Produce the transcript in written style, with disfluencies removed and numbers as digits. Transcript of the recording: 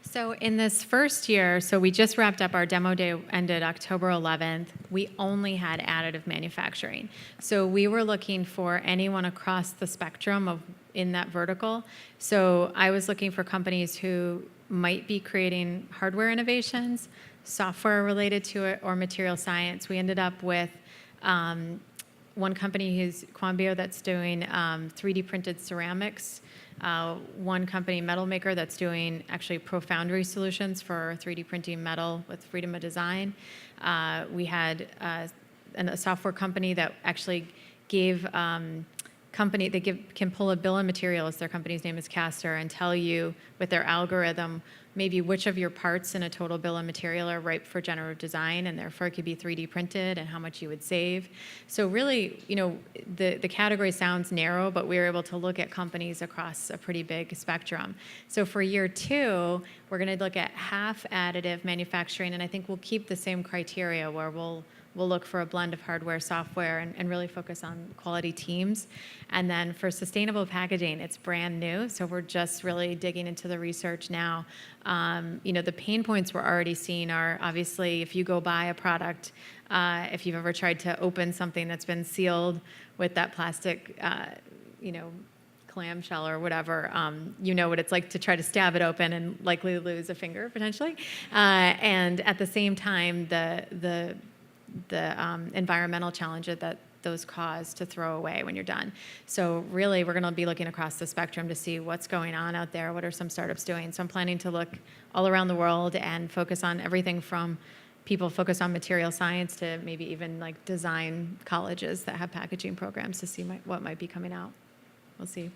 So in this first year, so we just wrapped up, our demo day ended October 11th. We only had additive manufacturing. So we were looking for anyone across the spectrum of in that vertical. So I was looking for companies who might be creating hardware innovations, software related to it, or material science. We ended up with one company who's Quambio that's doing 3D printed ceramics. One company, metal maker, that's doing actually pro-foundry solutions for 3D printing metal with freedom of design. We had a software company that actually gave can pull a bill of materials, their company's name is Caster, and tell you with their algorithm maybe which of your parts in a total bill of material are ripe for generative design, and therefore it could be 3D printed and how much you would save. So really, the category sounds narrow, but we were able to look at companies across a pretty big spectrum. So for year 2, we're going to look at half additive manufacturing, and I think we'll keep the same criteria where we'll look for a blend of hardware, software, and really focus on quality teams. And then for sustainable packaging, it's brand new, so we're just really digging into the research now. The pain points we're already seeing are obviously if you go buy a product, if you've ever tried to open something that's been sealed with that plastic, clamshell or whatever, you know what it's like to try to stab it open and likely lose a finger potentially. And at the same time, the environmental challenges that those cause to throw away when you're done. So really, we're going to be looking across the spectrum to see what's going on out there, what are some startups doing. So I'm planning to look all around the world and focus on everything from people focused on material science to maybe even like design colleges that have packaging programs to see what might be coming out. We'll see.